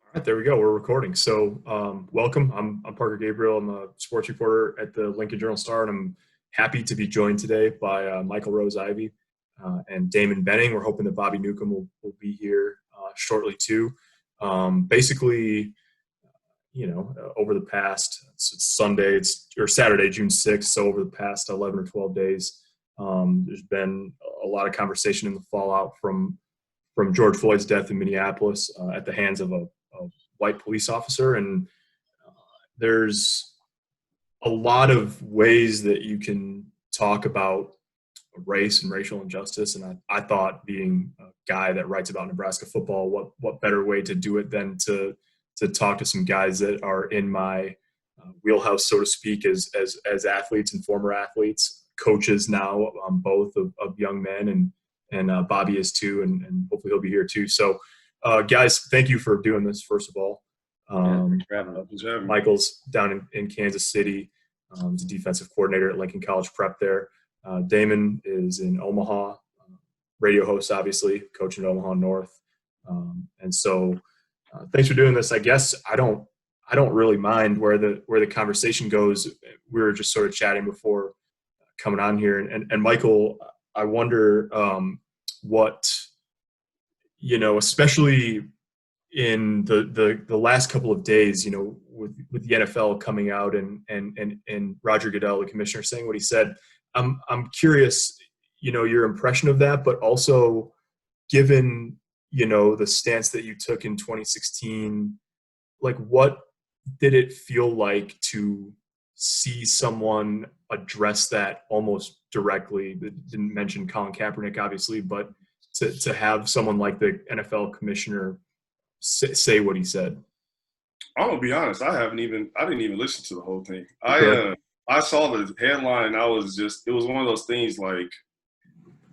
All right, there we go. We're recording. So, welcome. I'm Parker Gabriel. I'm a sports reporter at the Lincoln Journal-Star, and I'm happy to be joined today by Michael Rose-Ivey and Damon Benning. We're hoping that Bobby Newcomb will be here shortly too. Basically, over the past it's Sunday, or Saturday, June 6th. So over the past 11 or 12 days, there's been a lot of conversation in the fallout from George Floyd's death in Minneapolis at the hands of a white police officer. And there's a lot of ways that you can talk about race and racial injustice. And I thought, being a guy that writes about Nebraska football, what better way to do it than to talk to some guys that are in my wheelhouse, so to speak, as athletes and former athletes, coaches now, both of young men, and Bobby is too, and hopefully he'll be here too. So, guys, thank you for doing this, first of all. Thanks for having us. Michael's down in Kansas City. He's a defensive coordinator at Lincoln College Prep there. Damon is in Omaha, radio host, obviously, coaching at Omaha North. And so thanks for doing this. I guess I don't really mind where the conversation goes. We were just sort of chatting before coming on here. And Michael, I wonder what, especially in the last couple of days, with the NFL coming out and Roger Goodell, the commissioner, saying what he said. I'm curious, your impression of that, but also given, the stance that you took in 2016, like, what did it feel like to see someone address that almost directly? Didn't mention Colin Kaepernick, obviously, but to have someone like the NFL commissioner say what he said. I'm gonna be honest. I didn't even listen to the whole thing. I saw the headline and it was one of those things like,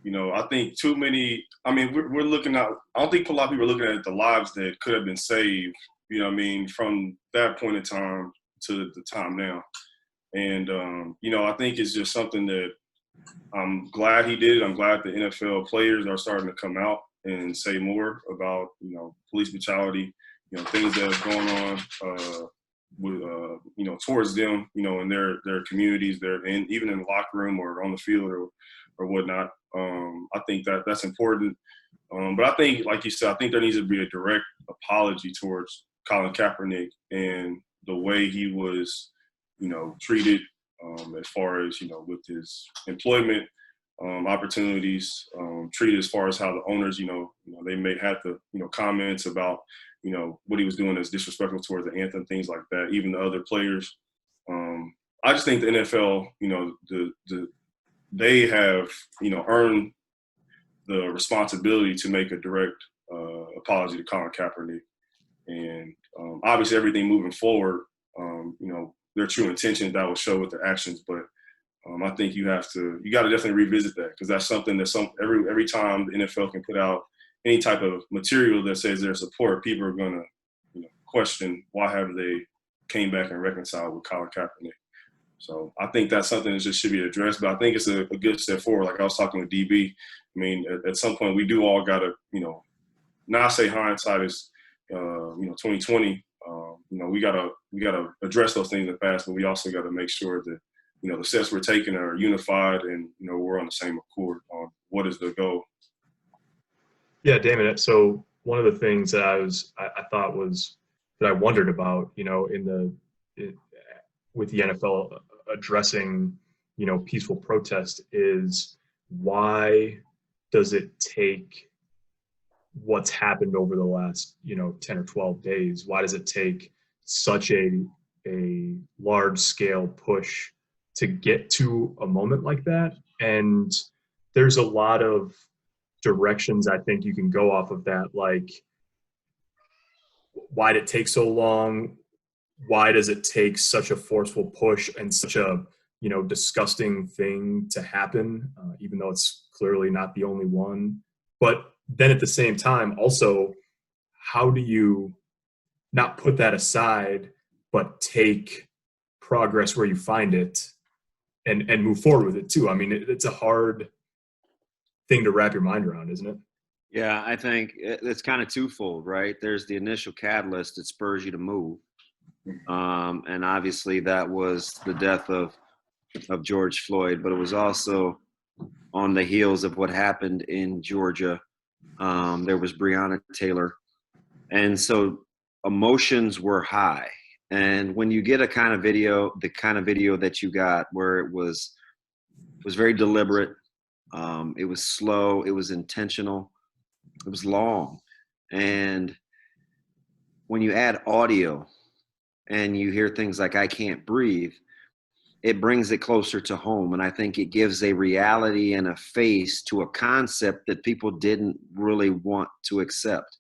I think too many. I mean, we're looking at. I don't think a lot of people are looking at the lives that could have been saved. From that point in time to the time now. And I think it's just something that I'm glad he did. I'm glad the NFL players are starting to come out and say more about, police brutality, things that are going on with, towards them, in their communities, and even in the locker room or on the field or whatnot. I think that's important. But I think, like you said, I think there needs to be a direct apology towards Colin Kaepernick and the way he was, treated as far as, with his employment opportunities, treated as far as how the owners, they may have the, comments about, what he was doing as disrespectful towards the anthem, things like that, even the other players. I just think the NFL, they have, earned the responsibility to make a direct apology to Colin Kaepernick. And obviously everything moving forward, their true intentions that will show with their actions. But I think you got to definitely revisit that, because that's something that every time the NFL can put out any type of material that says their support, people are going to, question why have they came back and reconciled with Colin Kaepernick. So I think that's something that just should be addressed. But I think it's a good step forward. Like I was talking with DB. I mean, at some point we do all got to, not say hindsight is 2020. We gotta address those things in the past, but we also got to make sure that the steps we're taking are unified and we're on the same accord on what is the goal. Yeah, Damon. So one of the things that I thought was that I wondered about, with the NFL addressing peaceful protest, is why does it take what's happened over the last 10 or 12 days? Why does it take such a large scale push to get to a moment like that? And there's a lot of directions I think you can go off of that. Like, why did it take so long? Why does it take such a forceful push and such a disgusting thing to happen, even though it's clearly not the only one? But then at the same time, also, how do you not put that aside, but take progress where you find it and move forward with it too? I mean, it's a hard thing to wrap your mind around, isn't it? Yeah, I think it's kind of twofold, right? There's the initial catalyst that spurs you to move. And obviously that was the death of George Floyd, but it was also on the heels of what happened in Georgia. There was Breonna Taylor. And so emotions were high. And when you get a kind of video, the kind of video that you got where it was very deliberate, it was slow, it was intentional, it was long. And when you add audio and you hear things like "I can't breathe," it brings it closer to home. And I think it gives a reality and a face to a concept that people didn't really want to accept.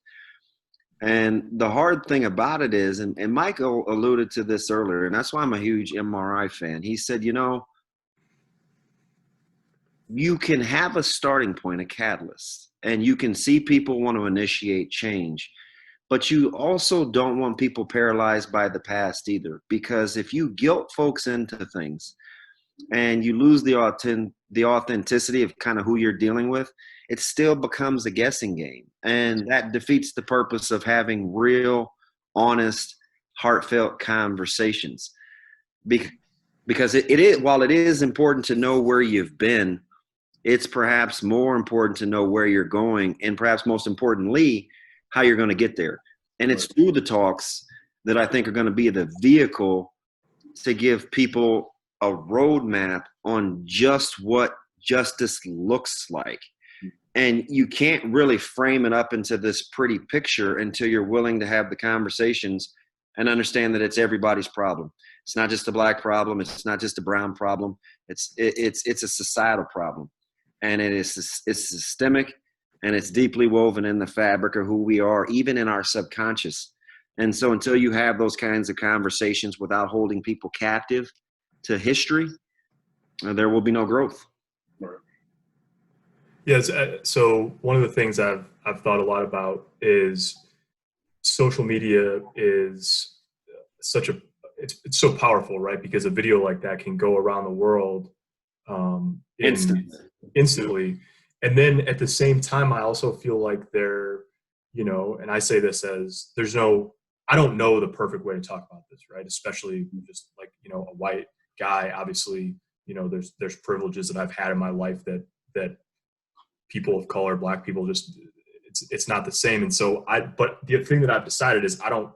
And the hard thing about it is, and Michael alluded to this earlier, and that's why I'm a huge MRI fan. He said, you know, you can have a starting point, a catalyst, and you can see people want to initiate change. But you also don't want people paralyzed by the past either, because if you guilt folks into things and you lose the authenticity of kind of who you're dealing with, it still becomes a guessing game. And that defeats the purpose of having real, honest, heartfelt conversations. Because it is, while it is important to know where you've been, it's perhaps more important to know where you're going, and perhaps most importantly, how you're going to get there. And it's through the talks that I think are going to be the vehicle to give people a roadmap on just what justice looks like. And you can't really frame it up into this pretty picture until you're willing to have the conversations and understand that it's everybody's problem. It's not just a black problem. It's not just a brown problem. It's a societal problem. And it's systemic, and it's deeply woven in the fabric of who we are, even in our subconscious. And so until you have those kinds of conversations without holding people captive to history, there will be no growth. Yes. So one of the things I've thought a lot about is social media is it's so powerful, right? Because a video like that can go around the world instantly. And then at the same time, I also feel like and I say this as I don't know the perfect way to talk about this, right? Especially just like, a white guy, obviously, there's privileges that I've had in my life that people of color, black people, just, it's not the same. And so but the thing that I've decided is I don't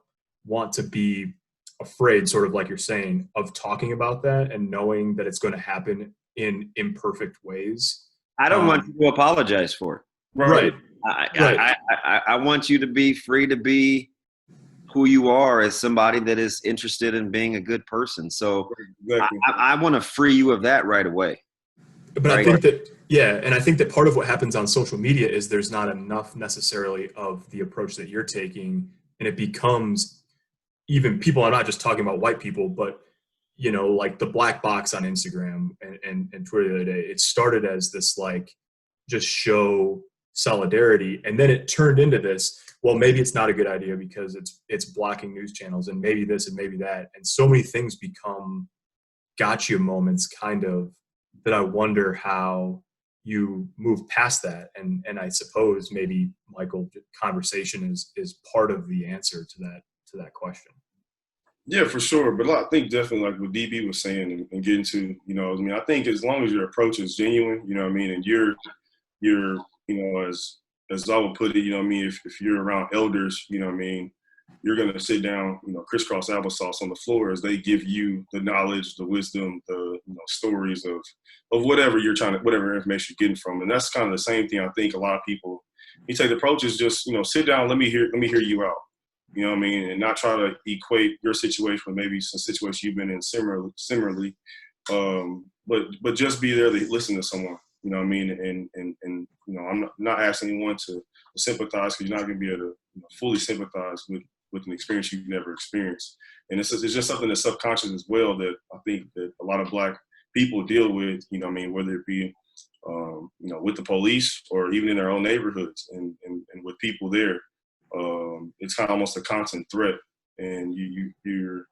want to be afraid, sort of like you're saying, of talking about that and knowing that it's going to happen in imperfect ways. I don't want you to apologize for it. Right. I want you to be free to be who you are as somebody that is interested in being a good person. So exactly. I want to free you of that right away. But right? I think that, and I think that part of what happens on social media is there's not enough necessarily of the approach that you're taking, and it becomes even people, I'm not just talking about white people, but like the black box on Instagram and Twitter the other day, it started as this like just show solidarity, and then it turned into this, well, maybe it's not a good idea because it's blocking news channels, and maybe this and maybe that, and so many things become gotcha moments, kind of, that I wonder how you move past that. And I suppose maybe, Michael, conversation is part of the answer to that question. Yeah, for sure. But I think definitely like what DB was saying and getting to, I think as long as your approach is genuine, and you're, as I would put it, if you're around elders, you're going to sit down, crisscross applesauce on the floor as they give you the knowledge, the wisdom, the stories of whatever whatever information you're getting from. And that's kind of the same thing. I think a lot of people, you take the approach is just, sit down, let me hear you out. And not try to equate your situation with maybe some situation you've been in similarly, but just be there to listen to someone, and I'm not asking anyone to sympathize, because you're not going to be able to fully sympathize with an experience you've never experienced. And it's just something that's subconscious as well that I think that a lot of black people deal with, whether it be, with the police or even in their own neighborhoods and with people there. It's kind of almost a constant threat, and you're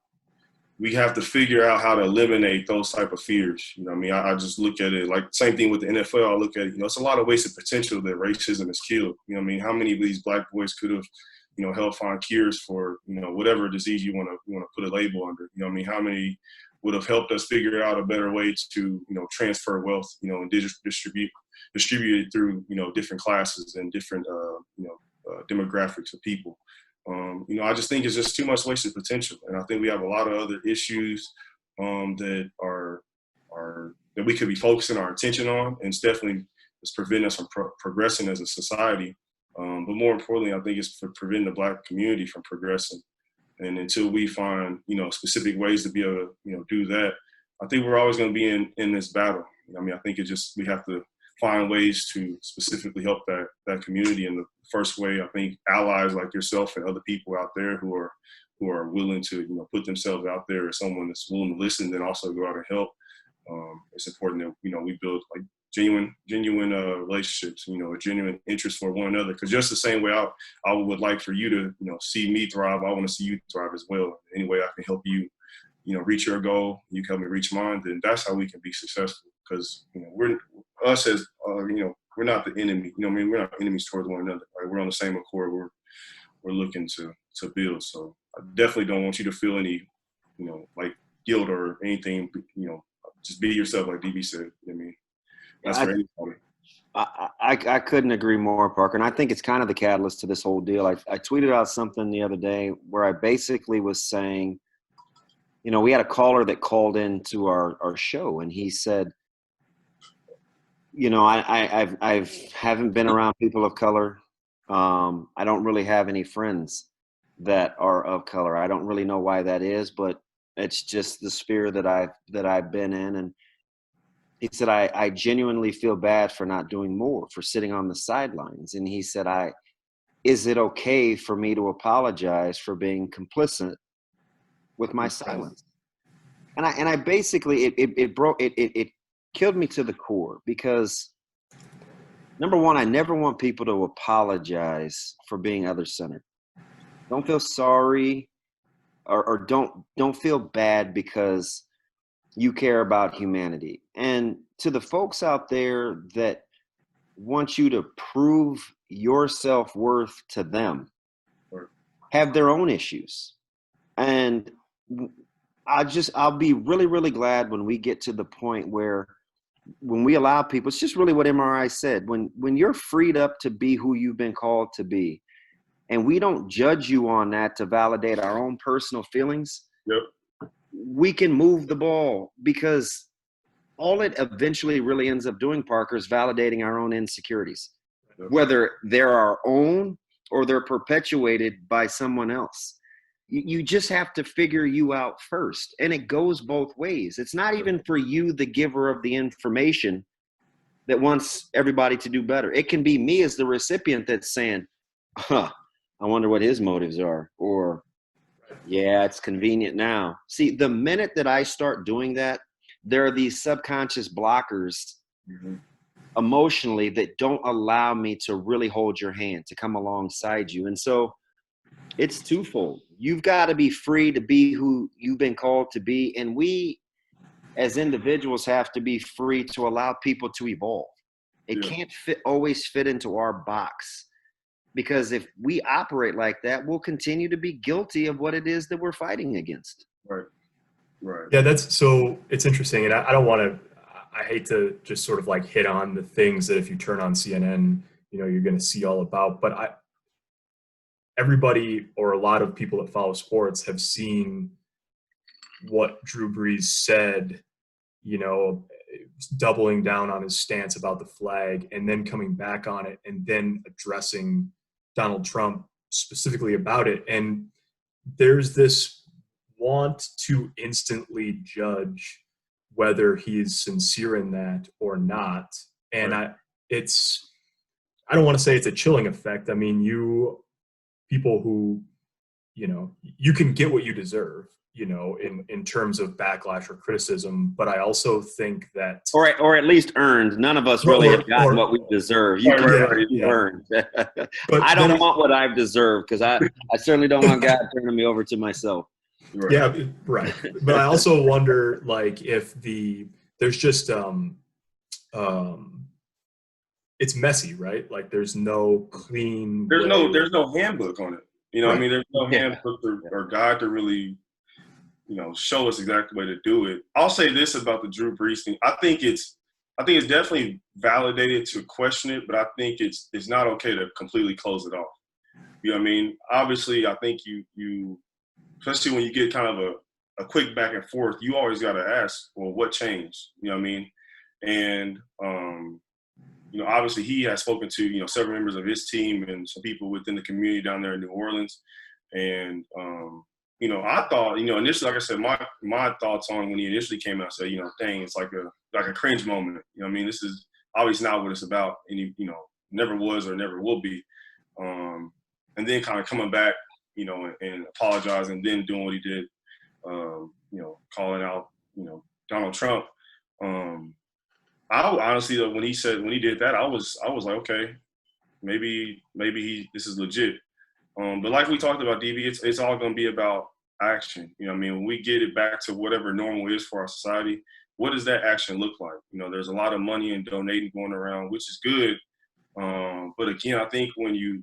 we have to figure out how to eliminate those type of fears. You know what I mean? I just look at it like same thing with the NFL. I look at it, you know, it's a lot of wasted potential that racism has killed. You know what I mean? How many of these black boys could have, you know, helped find cures for, you know, whatever disease you want to put a label under? You know what I mean? How many would have helped us figure out a better way to, you know, transfer wealth, you know, and distribute it through, you know, different classes and different, demographics of people. You know, I just think it's just too much wasted potential. And I think we have a lot of other issues that we could be focusing our attention on, and it's definitely it's preventing us from progressing as a society. But more importantly, I think it's for preventing the Black community from progressing. And until we find, you know, specific ways to be able to, you know, do that, I think we're always going to be in this battle. I mean, I think we have to find ways to specifically help that community. And the first way, I think allies like yourself and other people out there who are willing to, you know, put themselves out there as someone that's willing to listen, then also go out and help. It's important that, you know, we build like genuine relationships, you know, a genuine interest for one another. Because just the same way I would like for you to, you know, see me thrive, I want to see you thrive as well. Any way I can help you, you know, reach your goal, you help me reach mine, then that's how we can be successful. Because, you know, we're not the enemy. You know what I mean? We're not enemies towards one another. Right? We're on the same accord. We're looking to build. So I definitely don't want you to feel any, you know, like guilt or anything. You know, just be yourself, like DB said. You know what I mean? That's for anybody. I couldn't agree more, Parker. And I think it's kind of the catalyst to this whole deal. I tweeted out something the other day where I basically was saying, you know, we had a caller that called into our show, and he said, you know, I haven't been around people of color. I don't really have any friends that are of color. I don't really know why that is, but it's just the sphere that I've been in. And he said, I genuinely feel bad for not doing more, for sitting on the sidelines. And he said, is it okay for me to apologize for being complicit with my silence? And I basically, it killed me to the core, because number one, I never want people to apologize for being other-centered. Don't feel sorry or don't feel bad because you care about humanity. And to the folks out there that want you to prove your self-worth to them, have their own issues. And I'll be really, really glad when we get to the point where when we allow people, it's just really what MRI said, when you're freed up to be who you've been called to be, and we don't judge you on that to validate our own personal feelings, yep, we can move the ball, because all it eventually really ends up doing, Parker, is validating our own insecurities, whether they're our own or they're perpetuated by someone else. You just have to figure you out first. And it goes both ways. It's not even for you, the giver of the information, that wants everybody to do better. It can be me as the recipient that's saying, I wonder what his motives are. Or, yeah, it's convenient now. See, the minute that I start doing that, there are these subconscious blockers emotionally that don't allow me to really hold your hand, to come alongside you. And so it's twofold. You've got to be free to be who you've been called to be. And we, as individuals, have to be free to allow people to evolve. It can't always fit into our box. Because if we operate like that, we'll continue to be guilty of what it is that we're fighting against. Right. Yeah, it's interesting. And I hate to just sort of like hit on the things that if you turn on CNN, you know, you're going to see all about, but everybody or a lot of people that follow sports have seen what Drew Brees said, you know, doubling down on his stance about the flag and then coming back on it and then addressing Donald Trump specifically about it. And there's this want to instantly judge whether he is sincere in that or not. And I don't want to say it's a chilling effect. I mean, people who, you know, you can get what you deserve, you know, in terms of backlash or criticism. But I also think that, or at least earned. None of us really have gotten what we deserve. You earned. But I don't want what I've deserved, because I certainly don't want God turning me over to myself. Right. Yeah, right. But I also wonder, like, if there's just um, it's messy, right? Like, there's no clean way. There's no handbook on it. You know, what I Right. mean, there's no Yeah. handbook or guide to really, show us exactly the way to do it. I'll say this about the Drew Brees thing. I think it's definitely validated to question it, but I think it's not okay to completely close it off. You know what I mean? Obviously, I think you especially when you get kind of a quick back and forth, you always got to ask, well, what changed? You know what I mean? And obviously he has spoken to several members of his team and some people within the community down there in New Orleans. And I thought, initially, like I said, my thoughts on when he initially came out, I said, dang, it's like a cringe moment. You know what I mean? This is obviously not what it's about, and never was or never will be. And then kind of coming back, and apologizing, and then doing what he did, calling out, Donald Trump. I honestly, when he did that, I was like, okay, maybe this is legit. But like we talked about, DB, it's all going to be about action. You know what I mean? When we get it back to whatever normal is for our society, what does that action look like? There's a lot of money and donating going around, which is good. But again, I think when you've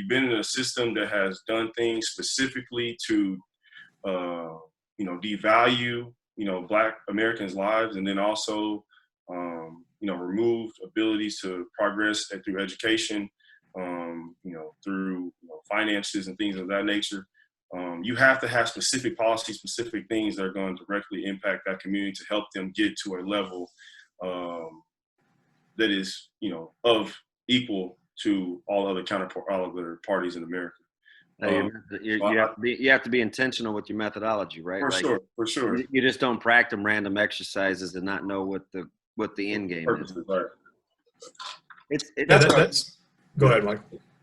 been in a system that has done things specifically to, devalue, Black Americans' lives, and then also, removed abilities to progress through education, through finances and things of that nature. You have to have specific policies, specific things that are going to directly impact that community to help them get to a level that is, of equal to all other parties in America. You have to be intentional with your methodology, right? For sure. You just don't practice random exercises and not know what the end game is. Right. That's Go ahead, Mike.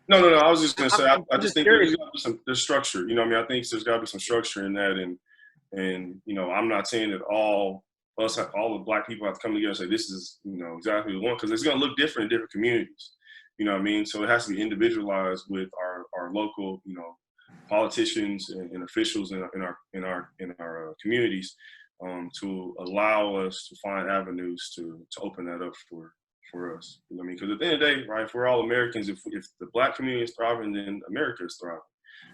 No. I was just going to say, I just think curious. there's structure. I think there's got to be some structure in that, and I'm not saying that all the Black people have to come together and say this is exactly the one, because it's going to look different in different communities. You know what I mean? So it has to be individualized with our local politicians and officials in our communities, to allow us to find avenues to open that up for us. You know what I mean? Because at the end of the day, right, if we're all Americans, if the Black community is thriving, then America is thriving.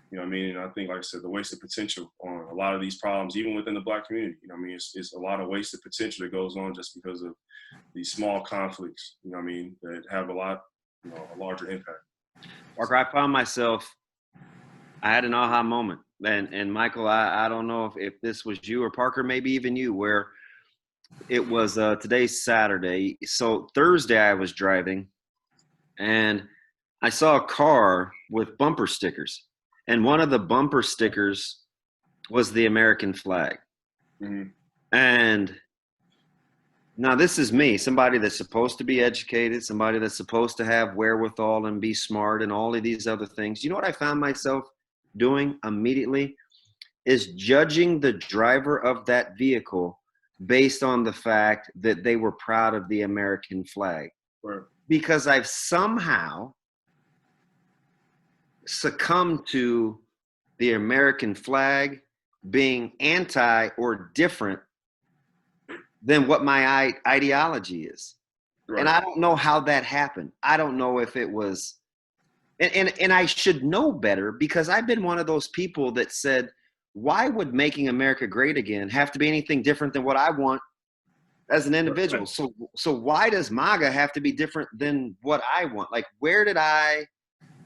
You know what I mean? And I think, like I said, the wasted potential on a lot of these problems, even within the Black community, you know what I mean? It's a lot of wasted potential that goes on just because of these small conflicts, you know what I mean, that have a larger impact. Parker, I found myself, I had an aha moment. And Michael, I don't know if this was you or Parker, maybe even you, where it was today's Saturday. So Thursday I was driving and I saw a car with bumper stickers. And one of the bumper stickers was the American flag. Mm-hmm. And now this is me, somebody that's supposed to be educated, somebody that's supposed to have wherewithal and be smart and all of these other things. You know what I found myself doing immediately is judging the driver of that vehicle based on the fact that they were proud of the American flag. Right. Because I've somehow succumbed to the American flag being anti or different than what my ideology is. Right. And I don't know how that happened. I don't know if it was, and I should know better, because I've been one of those people that said, why would making America great again have to be anything different than what I want as an individual? Right. So why does MAGA have to be different than what I want? Like, where did I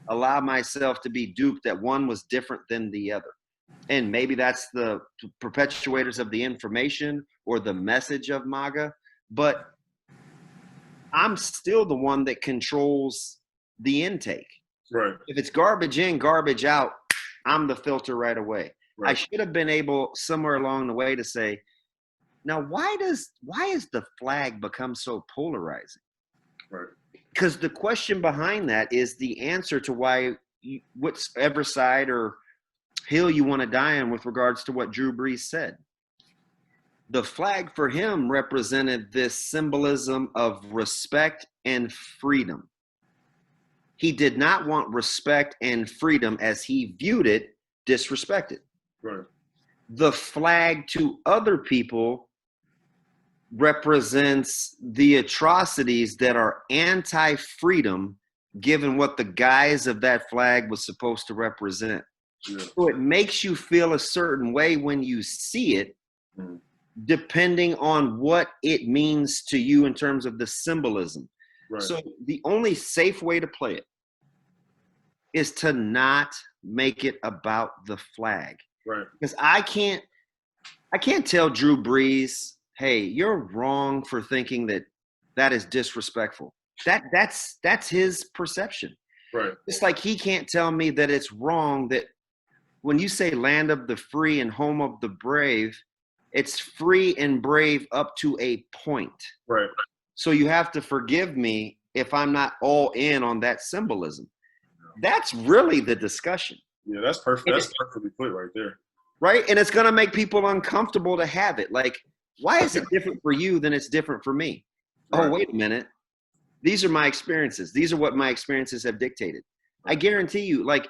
allow myself to be duped that one was different than the other? And maybe that's the perpetuators of the information or the message of MAGA, but I'm still the one that controls the intake. Right. If it's garbage in, garbage out, I'm the filter right away. Right. I should have been able somewhere along the way to say, now why has the flag become so polarizing? Right. Because the question behind that is the answer to why whatever side or hill you want to die on with regards to what Drew Brees said. The flag for him represented this symbolism of respect and freedom. He did not want respect and freedom, as he viewed it, disrespected. Right. the flag to other people represents the atrocities that are anti-freedom, given what the guise of that flag was supposed to represent. Yeah. So it makes you feel a certain way when you see it, depending on what it means to you in terms of the symbolism. Right. So the only safe way to play it is to not make it about the flag. Right. Because I can't tell Drew Brees, hey, you're wrong for thinking that is disrespectful. That's his perception. Right. It's like he can't tell me that it's wrong that when you say land of the free and home of the brave, it's free and brave up to a point. Right. So you have to forgive me if I'm not all in on that symbolism. That's really the discussion. Yeah, that's perfect. That's perfectly put right there. Right? And it's going to make people uncomfortable to have it. Like, why is it different for you than it's different for me? Right. Oh, wait a minute. These are my experiences. These are what my experiences have dictated. I guarantee you, like,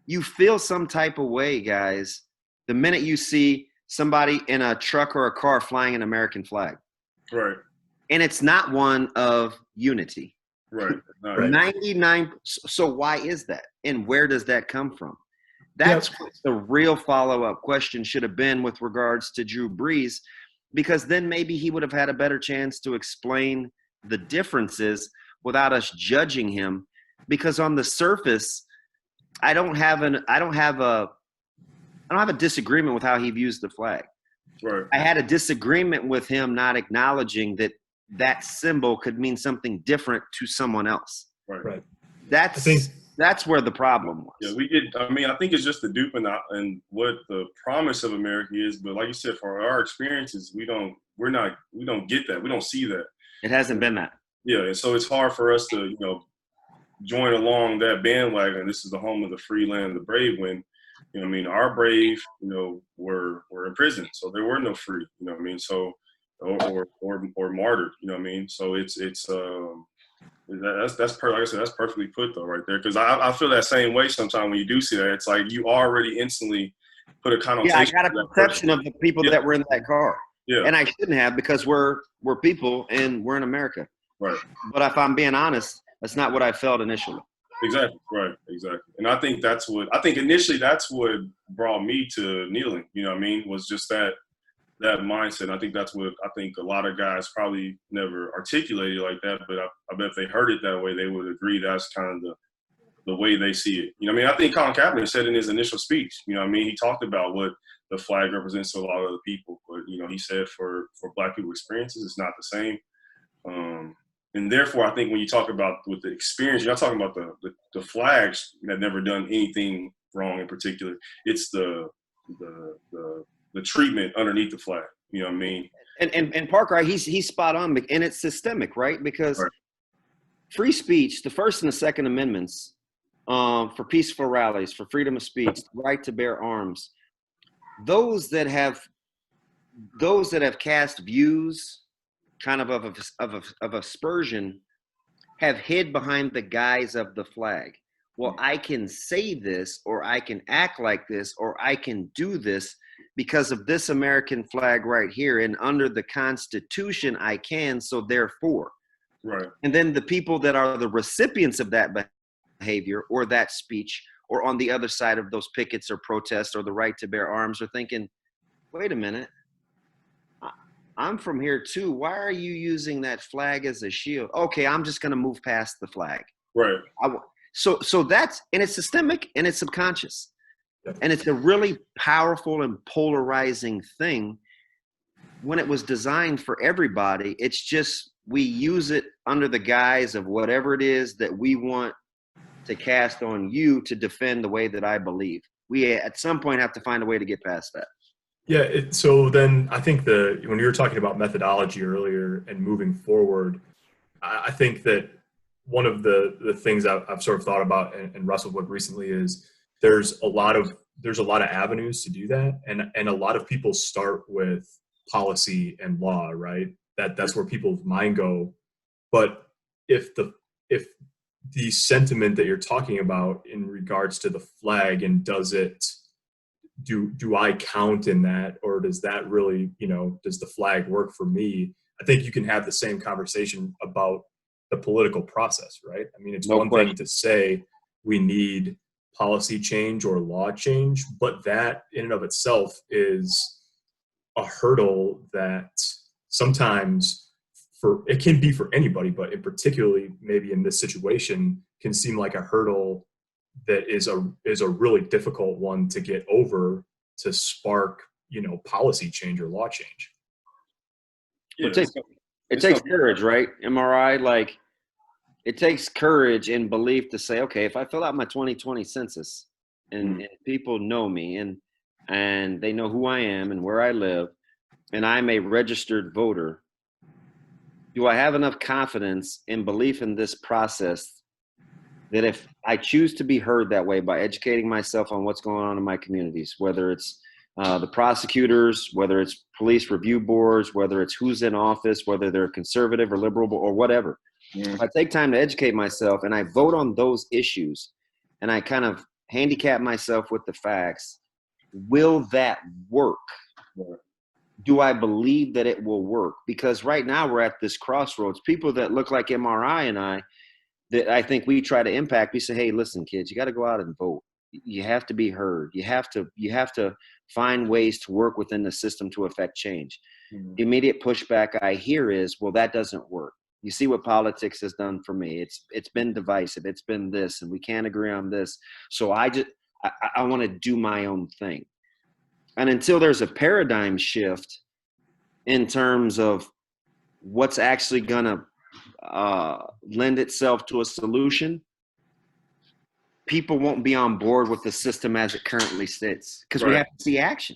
you feel some type of way, guys, the minute you see somebody in a truck or a car flying an American flag. Right. And it's not one of unity. Right. No, 99. So why is that? And where does that come from? That's what the real follow-up question should have been with regards to Drew Brees, because then maybe he would have had a better chance to explain the differences without us judging him. Because on the surface, I don't have a disagreement with how he views the flag. Right. I had a disagreement with him not acknowledging that symbol could mean something different to someone else. Right. That's where the problem was. Yeah, I think it's just the dupe and what the promise of America is. But like you said, for our experiences, we don't get that. We don't see that. It hasn't been that. Yeah, and so it's hard for us to, join along that bandwagon. This is the home of the free land of the brave, when, our brave, were in prison. So there were no free, so or martyred, So like I said, that's perfectly put though right there. Because I feel that same way sometimes when you do see that. It's like you already instantly put a connotation. Yeah, I got a perception of the people that were in that car. Yeah. And I shouldn't have, because we're people and we're in America. Right. But if I'm being honest, that's not what I felt initially. Exactly. Right. Exactly. And I think initially that's what brought me to kneeling, was just that mindset. And I think that's what I think a lot of guys probably never articulated like that, but I bet if they heard it that way, they would agree that's kind of the way they see it. I think Colin Kaepernick said in his initial speech, he talked about what the flag represents to a lot of other people, but, he said for Black people experiences, it's not the same. And therefore, I think when you talk about with the experience, you're not talking about the flags that never done anything wrong in particular. It's the treatment underneath the flag. You know what I mean? And Parker, he's spot on, and it's systemic, right? Because free speech, the First and the Second Amendments, for peaceful rallies, for freedom of speech, the right to bear arms, those that have cast views kind of aspersion have hid behind the guise of the flag. Well, I can say this, or I can act like this, or I can do this because of this American flag right here, and under the Constitution I can, so therefore. Right. And then the people that are the recipients of that behavior or that speech, or on the other side of those pickets or protests or the right to bear arms, are thinking, wait a minute, I'm from here too. Why are you using that flag as a shield? Okay, I'm just going to move past the flag. Right. So that's, and it's systemic and it's subconscious. Yep. And it's a really powerful and polarizing thing when it was designed for everybody. It's just we use it under the guise of whatever it is that we want to cast on you to defend the way that I believe. We at some point have to find a way to get past that. Yeah. So then I think when you were talking about methodology earlier and moving forward, I think that one of the things I've sort of thought about and wrestled with recently is there's a lot of avenues to do that. And a lot of people start with policy and law, right? That's where people's mind go. But if the sentiment that you're talking about in regards to the flag, and does it do I count in that, or does that really, does the flag work for me? I think you can have the same conversation about the political process, right? I mean, it's No one thing question. to say we need policy change or law change, but that in and of itself is a hurdle that sometimes it can be for anybody, but in particularly maybe in this situation can seem like a hurdle that is a really difficult one to get over to spark, policy change or law change. Yeah, It takes courage, right? MRI, like it takes courage and belief to say, okay, if I fill out my 2020 census and people know me and they know who I am and where I live, and I'm a registered voter, do I have enough confidence and belief in this process that if I choose to be heard that way by educating myself on what's going on in my communities, whether it's the prosecutors, whether it's police review boards, whether it's who's in office, whether they're conservative or liberal or whatever, if I take time to educate myself and I vote on those issues and I kind of handicap myself with the facts, will that work? Do I believe that it will work? Because right now we're at this crossroads. People that look like MRI and I, that I think we try to impact, we say, hey, listen, kids, you got to go out and vote. You have to be heard. You have to find ways to work within the system to affect change. The immediate pushback I hear is, well, that doesn't work. You see what politics has done for me. It's been divisive. It's been this, and we can't agree on this. So I want to do my own thing. And until there's a paradigm shift in terms of what's actually going to lend itself to a solution, people won't be on board with the system as it currently sits because we have to see action.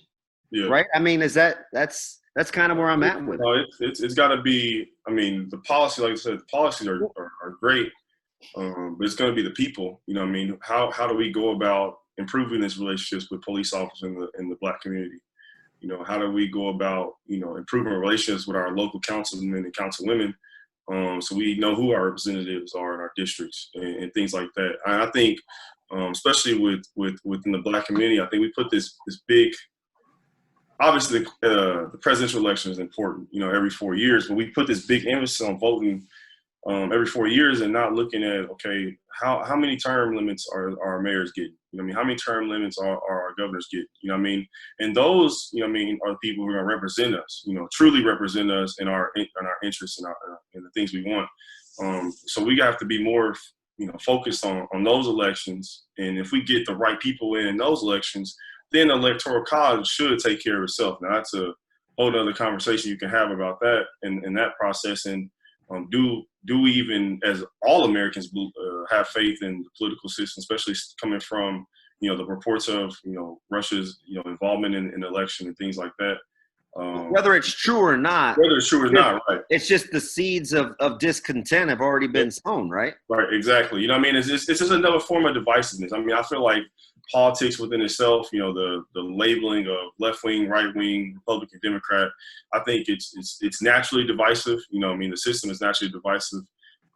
Yeah. Right? I mean, that's kind of where I'm at with it. It's got to be. I mean, the policy, like I said, the policies are great, but it's going to be the people. You know, what I mean, how do we go about improving these relationships with police officers in the Black community? You know, how do we go about improving relationships with our local councilmen and councilwomen, so we know who our representatives are in our districts and things like that. I think, especially within the Black community, I think we put this big. Obviously, the presidential election is important, every 4 years, but we put this big emphasis on voting every 4 years and not looking at, okay, how many term limits are our mayors getting? You know what I mean? How many term limits are our governors getting? You know what I mean? And those, are the people who are going to represent us, truly represent us in our interests and the things we want. So we have to be more, focused on those elections. And if we get the right people in those elections, then the electoral college should take care of itself. Now, that's a whole other conversation you can have about that and that process. And do we even, as all Americans, have faith in the political system, especially coming from, the reports of, Russia's, involvement in the election and things like that. Whether it's true or not. Whether it's true or not, right. It's just the seeds of discontent have already been sown, right? Right, exactly. You know what I mean? It's just another form of divisiveness. I mean, I feel like politics within itself, the labeling of left wing, right wing, Republican, Democrat, I think it's naturally divisive. The system is naturally divisive,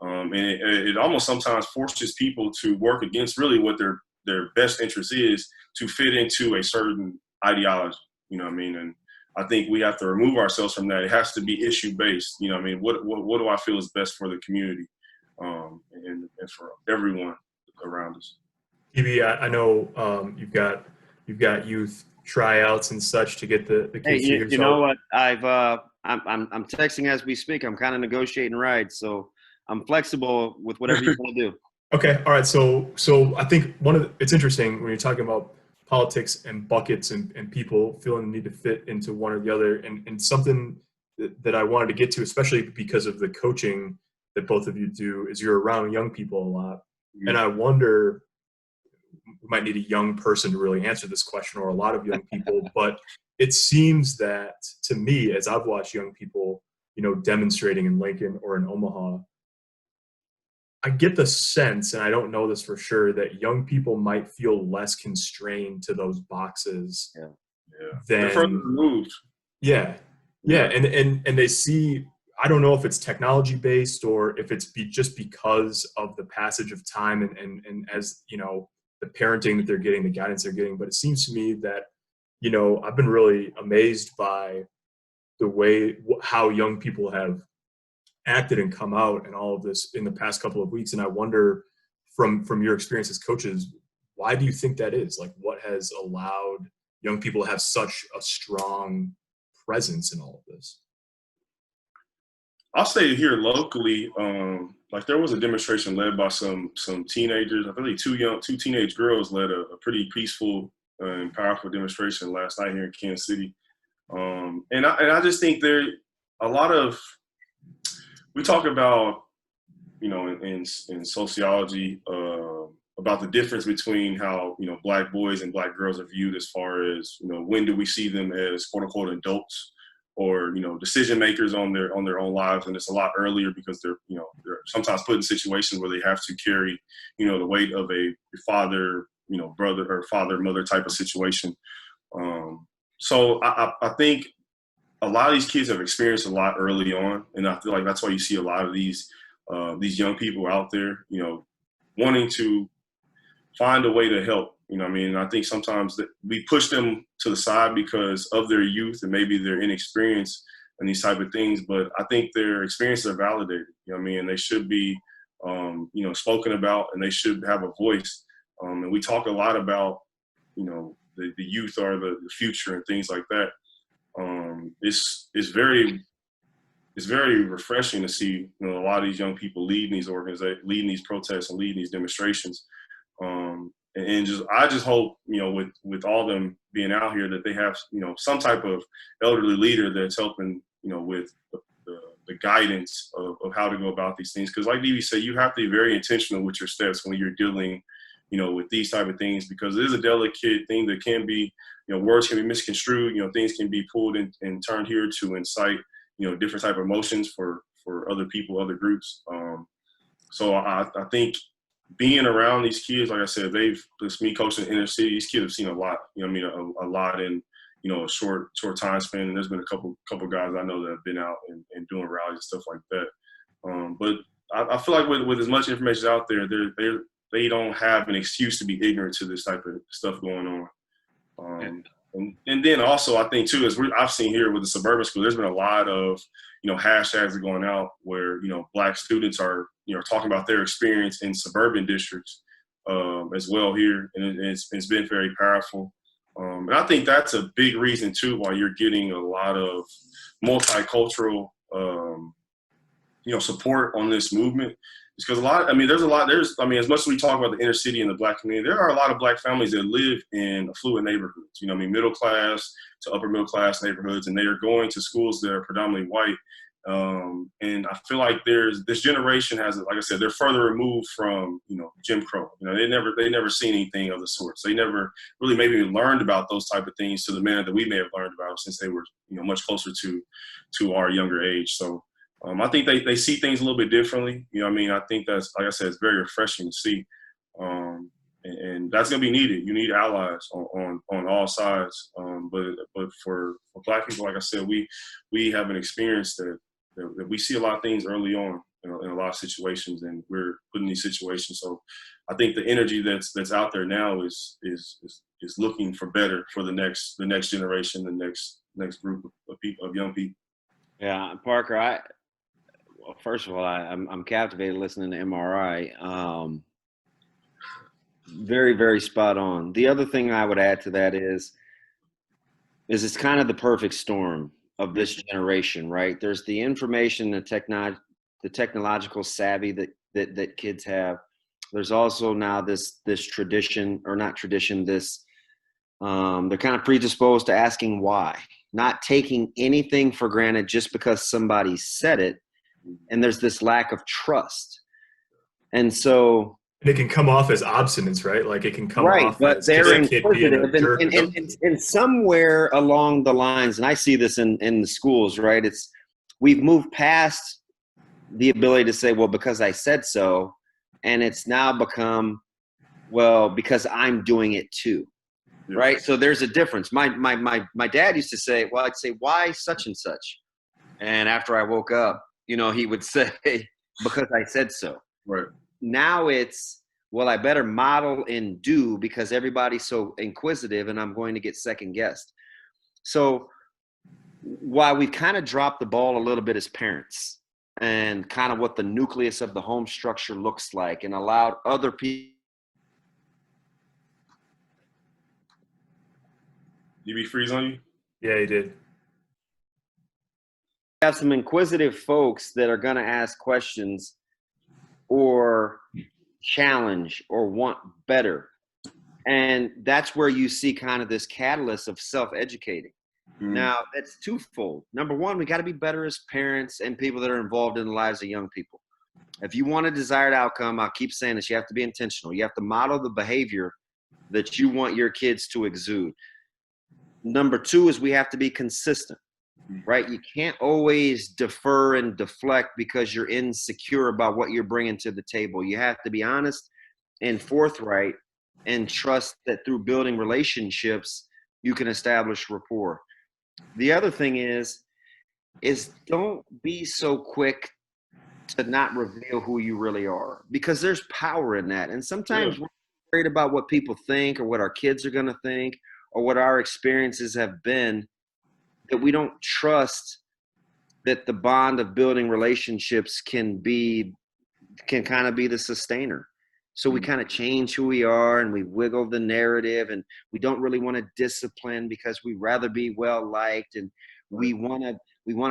and it almost sometimes forces people to work against really what their best interest is to fit into a certain ideology. You know what I mean? And I think we have to remove ourselves from that. It has to be issue based. You know what I mean? What do I feel is best for the community, and for everyone around us. TB, I know you've got youth tryouts and such to get the kids. Hey, you know what? I'm texting as we speak. I'm kind of negotiating rides, so I'm flexible with whatever you want to do. Okay, all right. So I think it's interesting when you're talking about politics and buckets and people feeling the need to fit into one or the other, and something that I wanted to get to, especially because of the coaching that both of you do, is you're around young people a lot, and I wonder. We might need a young person to really answer this question, or a lot of young people, but it seems that to me, as I've watched young people, demonstrating in Lincoln or in Omaha, I get the sense, and I don't know this for sure, that young people might feel less constrained to those boxes. Yeah. They're further removed. Yeah. And they see, I don't know if it's technology based or if it's just because of the passage of time and as, the parenting that they're getting, the guidance they're getting. But it seems to me that I've been really amazed by the way how young people have acted and come out and all of this in the past couple of weeks. And I wonder, from your experience as coaches, why do you think that is? Like, what has allowed young people to have such a strong presence in all of this? I'll say here locally, like there was a demonstration led by some teenagers. I believe two teenage girls led a pretty peaceful and powerful demonstration last night here in Kansas City. And I just think there a lot of, we talk about, in sociology, about the difference between how, Black boys and Black girls are viewed as far as, when do we see them as quote unquote adults or, decision makers on their own lives. And it's a lot earlier because they're sometimes put in situations where they have to carry, the weight of a father, brother or father, mother type of situation. So I think a lot of these kids have experienced a lot early on. And I feel like that's why you see a lot of these young people out there, wanting to find a way to help. I think sometimes that we push them to the side because of their youth and maybe their inexperience and these type of things. But I think their experiences are validated. And they should be, spoken about, and they should have a voice. And we talk a lot about, the youth are the future and things like that. It's very refreshing to see, a lot of these young people leading these leading these protests and leading these demonstrations. I just hope, with all them being out here, that they have, some type of elderly leader that's helping, with the guidance of how to go about these things. Because like DB said, you have to be very intentional with your steps when you're dealing, with these type of things, because it is a delicate thing that can be, words can be misconstrued, things can be pulled and turned here to incite, different type of emotions for other people, other groups. So I think being around these kids, like I said, it's me coaching the inner city, these kids have seen a lot, a lot in, a short time span. And there's been a couple guys I know that have been out and doing rallies and stuff like that. But I feel like with as much information out there, they don't have an excuse to be ignorant to this type of stuff going on. And then also I think too, I've seen here with the suburban school, there's been a lot of, hashtags are going out where, Black students are, talking about their experience in suburban districts as well here. And it's been very powerful. And I think that's a big reason too, why you're getting a lot of multicultural, support on this movement. It's because as much as we talk about the inner city and the Black community, there are a lot of Black families that live in affluent neighborhoods, middle class to upper middle class neighborhoods, and they are going to schools that are predominantly white. And I feel like this generation has, like I said, they're further removed from, Jim Crow. They never seen anything of the sorts. They never really maybe learned about those type of things to the manner that we may have learned about since they were, much closer to our younger age. So I think they see things a little bit differently. I think that's, like I said, it's very refreshing to see. And that's going to be needed. You need allies on all sides. But for Black people, like I said, we have an experience that we see a lot of things early on in a lot of situations, and we're put in these situations. So I think the energy that's out there now is looking for better for the next generation, the next group of people, of young people. Yeah, Parker, first of all, I'm captivated listening to MRI. Very, very spot on. The other thing I would add to that is it's kind of the perfect storm of this generation, right? There's the information, the technological savvy that kids have. There's also now this tradition, or not tradition, this they're kind of predisposed to asking why, not taking anything for granted just because somebody said it. And there's this lack of trust. And so it can come off as obstinance, right? Like it can come off but as they're just a kid being a jerk. And somewhere along the lines, and I see this in the schools, right? We've moved past the ability to say, well, because I said so, and it's now become, well, because I'm doing it too. Yeah. Right? So there's a difference. My dad used to say, well, I'd say, why such and such? And after I woke up, he would say, because I said so. Right. Now it's, well, I better model and do because everybody's so inquisitive and I'm going to get second guessed. So while we've kind of dropped the ball a little bit as parents and kind of what the nucleus of the home structure looks like and allowed other people. Did he freeze on you? Yeah, he did. Have some inquisitive folks that are going to ask questions or challenge or want better. And that's where you see kind of this catalyst of self-educating. Now, it's twofold. Number one, we got to be better as parents and people that are involved in the lives of young people. If you want a desired outcome, I'll keep saying this, you have to be intentional. You have to model the behavior that you want your kids to exude. Number two is we have to be consistent, right? You can't always defer and deflect because you're insecure about what you're bringing to the table. You have to be honest and forthright and trust that through building relationships, you can establish rapport. The other thing is don't be so quick to not reveal who you really are, because there's power in that. And sometimes we're worried about what people think or what our kids are going to think or what our experiences have been, that we don't trust that the bond of building relationships can kind of be the sustainer. So we kind of change who we are and we wiggle the narrative, and we don't really want to discipline because we rather be well liked, and we want to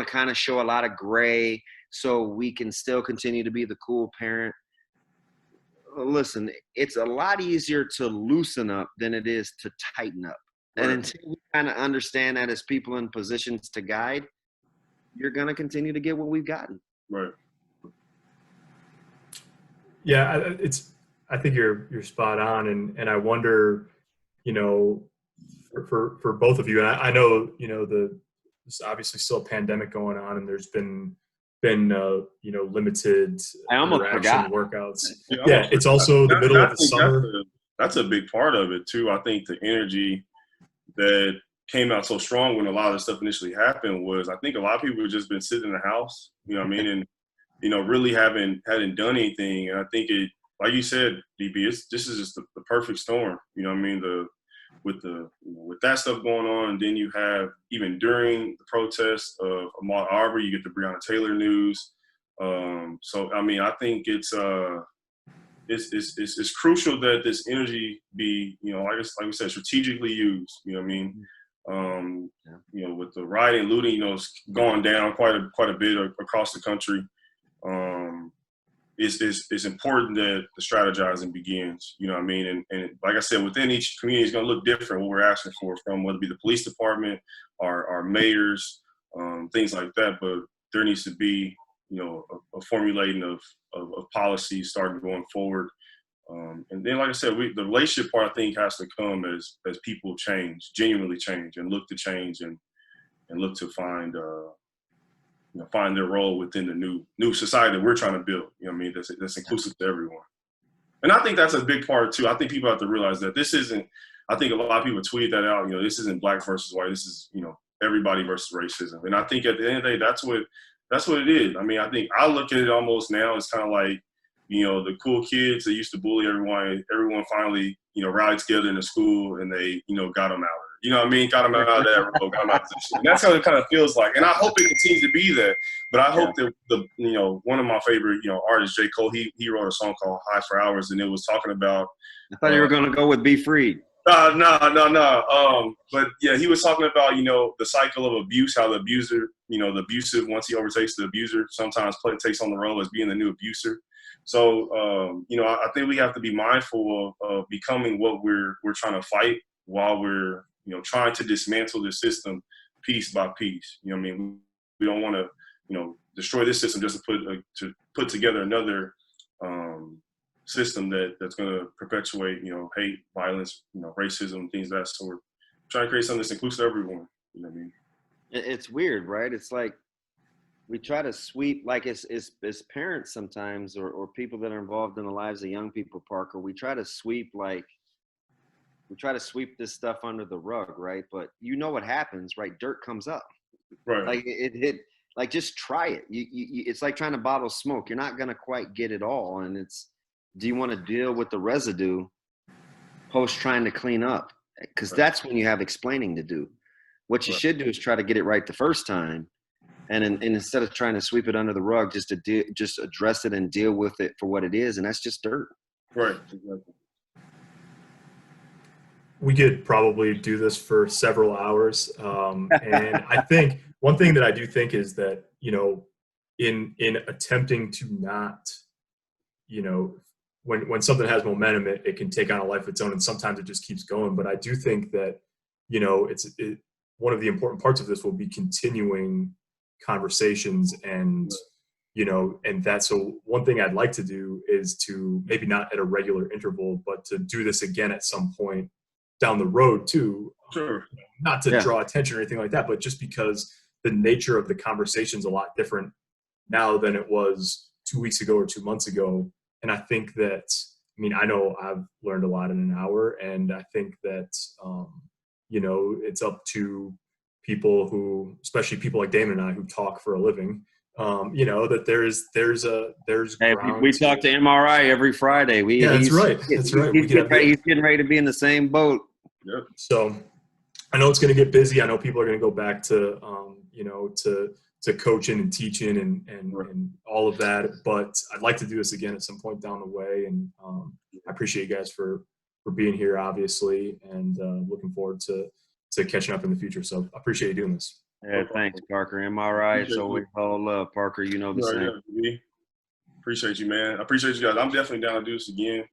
kind of show a lot of gray so we can still continue to be the cool parent. Listen, it's a lot easier to loosen up than it is to tighten up. And until we kind of understand that as people in positions to guide, you're going to continue to get what we've gotten. Right. Yeah, I think you're spot on, and I wonder, for both of you, and I know, there's obviously still a pandemic going on, and there's been limited I almost forgot workouts. Yeah, it's also the middle of the summer. That's a big part of it too. I think the energy that came out so strong when a lot of this stuff initially happened was, I think a lot of people have just been sitting in the house, you know what I mean, and really hadn't done anything. And I think it, like you said, DB, this is just the perfect storm. You know what I mean? With that stuff going on, and then you have, even during the protest of Ahmaud Arbery, you get the Breonna Taylor news. So I mean, I think it's crucial that this energy be, like we said, strategically used. You know what I mean? With the rioting, looting, it's gone down quite a bit across the country. It's important that the strategizing begins, you know what I mean? And like I said, within each community is going to look different, what we're asking for, from whether it be the police department, our mayors, things like that. But there needs to be, a formulating of policies starting going forward. And then, like I said, the relationship part, I think, has to come as people change, genuinely change, and look to change and look to find their role within the new society that we're trying to build. You know what I mean? That's inclusive to everyone. And I think that's a big part too. I think people have to realize that this isn't, I think a lot of people tweeted that out, this isn't black versus white. This is, everybody versus racism. And I think at the end of the day, that's what it is. I mean, I think I look at it almost now, it's kind of like, the cool kids that used to bully everyone finally, rallied together in the school, and they, got them out. You know what I mean? Got them out of that role, got them out of position. And that's how it kind of feels like. And I hope it continues to be that. But I hope that one of my favorite, artists, J. Cole, he wrote a song called High for Hours, and it was talking about. I thought you were going to go with Be Freed. No. But yeah, he was talking about, the cycle of abuse, how the abuser, the abusive, once he overtakes the abuser, sometimes takes on the role as being the new abuser. So, I think we have to be mindful of becoming what we're trying to fight, while we're, trying to dismantle the system piece by piece. You know what I mean? We don't want to, destroy this system just to put together another system that's going to perpetuate, hate, violence, racism, things of that sort. Trying to create something that's inclusive to everyone. You know what I mean? It's weird, right? It's like we try to sweep, like as parents sometimes, or people that are involved in the lives of young people, Parker, we try to sweep this stuff under the rug, right? But what happens, right? Dirt comes up. Right. Like just try it. It's like trying to bottle smoke. You're not going to quite get it all. And it's do you want to deal with the residue post trying to clean up? Because that's when you have explaining to do. What you should do is try to get it right the first time, and instead of trying to sweep it under the rug, just address it and deal with it for what it is, and that's just dirt. Right. Exactly. We could probably do this for several hours, and I think one thing that I do think is that, you know, in attempting to not, you know, when something has momentum, it can take on a life of its own, and sometimes it just keeps going. But I do think that, you know, one of the important parts of this will be continuing conversations, and, you know, and that. So one thing I'd like to do is to maybe not at a regular interval, but to do this again at some point down the road too. Sure. Not to draw attention or anything like that, but just because the nature of the conversation's a lot different now than it was 2 weeks ago or 2 months ago. And I think that, I mean, I know I've learned a lot in an hour, and I think that, you know, it's up to people who, especially people like Damon and I, who talk for a living, you know, that there's Hey, we talk to MRI every Friday. That's right. That's right. He's getting ready to be in the same boat. Yep. So I know it's going to get busy. I know people are going to go back to, you know, to coaching and teaching and all of that. But I'd like to do this again at some point down the way. And I appreciate you guys for being here, obviously, and looking forward to catching up in the future. So I appreciate you doing this. Yeah, thanks, Parker. MRI, it's always all love, Parker. You know the same. Yeah. Appreciate you, man. I appreciate you guys. I'm definitely down to do this again.